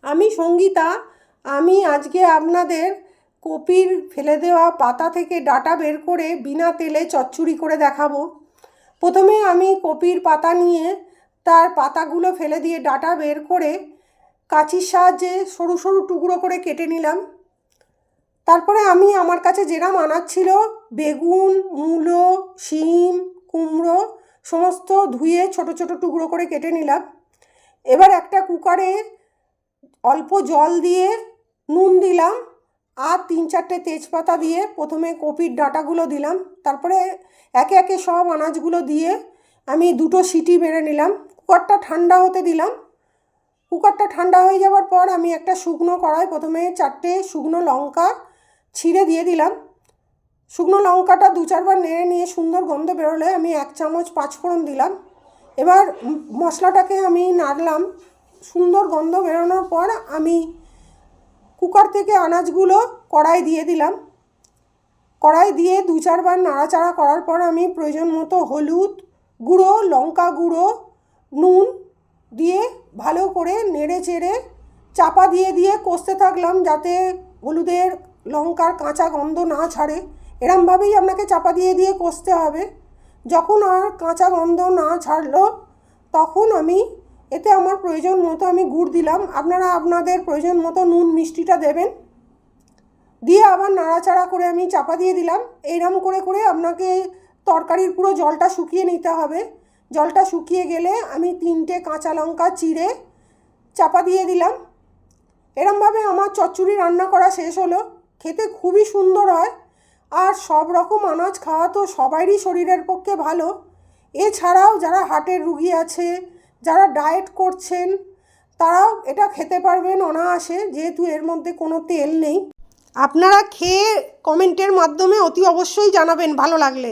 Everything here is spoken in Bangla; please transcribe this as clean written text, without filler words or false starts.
আমি সঙ্গীতা। আমি আজকে আপনাদের কপির ফেলে দেওয়া পাতা থেকে ডাঁটা বের করে বিনা তেলে চচ্চড়ি করে দেখাবো। প্রথমে আমি কপির পাতা নিয়ে তার পাতাগুলো ফেলে দিয়ে ডাঁটা বের করে কাঁচির সাহায্যে সরু সরু টুকরো করে কেটে নিলাম। তারপরে আমি আমার কাছে যেরকম আনাজ ছিল, বেগুন, মূলো, শিম, কুমড়ো সমস্ত ধুয়ে ছোট ছোট টুকরো করে কেটে নিলাম। এবার একটা কুকারে অল্প জল দিয়ে নুন দিলাম আর 3-4টে তেজপাতা দিয়ে প্রথমে কপির ডাঁটাগুলো দিলাম। তারপরে একে একে সব আনাজগুলো দিয়ে আমি 2টো সিটি মেরে নিলাম। কুকারটা ঠান্ডা হতে দিলাম। কুকারটা ঠান্ডা হয়ে যাওয়ার পর আমি একটা শুকনো কড়াই প্রথমে 4টে শুকনো লঙ্কা ছিঁড়ে দিয়ে দিলাম। শুকনো লঙ্কাটা 2-4 বার নেড়ে নিয়ে সুন্দর গন্ধ বেরোলে আমি 1 চামচ পাঁচফোড়ন দিলাম। এবার মশলাটাকে আমি নাড়লাম। সুন্দর গন্ধ বেরোনোর পর আমি কুকার থেকে আনাজগুলো কড়াই দিয়ে দিলাম। কড়াই দিয়ে 2-4 বার নাড়াচাড়া করার পর আমি প্রয়োজন মতো হলুদ গুঁড়ো, লঙ্কা গুঁড়ো, নুন দিয়ে ভালো করে নেড়ে চেড়ে চাপা দিয়ে দিয়ে কষতে থাকলাম যাতে হলুদের লঙ্কার কাঁচা গন্ধ না ছাড়ে। এরমভাবেই আপনাকে চাপা দিয়ে দিয়ে কষতে হবে। যখন আর কাঁচা গন্ধ না ছাড়লো তখন আমি এতে আমার প্রয়োজন মতো আমি গুড় দিলাম। আপনারা আপনাদের প্রয়োজন মতো নুন মিষ্টিটা দেবেন। দিয়ে আবার নাড়াচাড়া করে আমি চাপা দিয়ে দিলাম। এইরকম করে করে আপনাকে তরকারির পুরো জলটা শুকিয়ে নিতে হবে। জলটা শুকিয়ে গেলে আমি 3টে কাঁচা লঙ্কা চিড়ে চাপা দিয়ে দিলাম। এরমভাবে আমার চচ্চড়ি রান্না করা শেষ হলো। খেতে খুবই সুন্দর হয় আর সব রকম আনাজ খাওয়া তো সবারই শরীরের পক্ষে ভালো। এছাড়াও যারা হার্টের রুগী আছে, যারা ডায়েট করছেন, তারাও এটা খেতে পারবেন অনায়াসে, যেহেতু এর মধ্যে কোনো তেল নেই। আপনারা খেয়ে কমেন্টের মাধ্যমে অতি অবশ্যই জানাবেন ভালো লাগলে।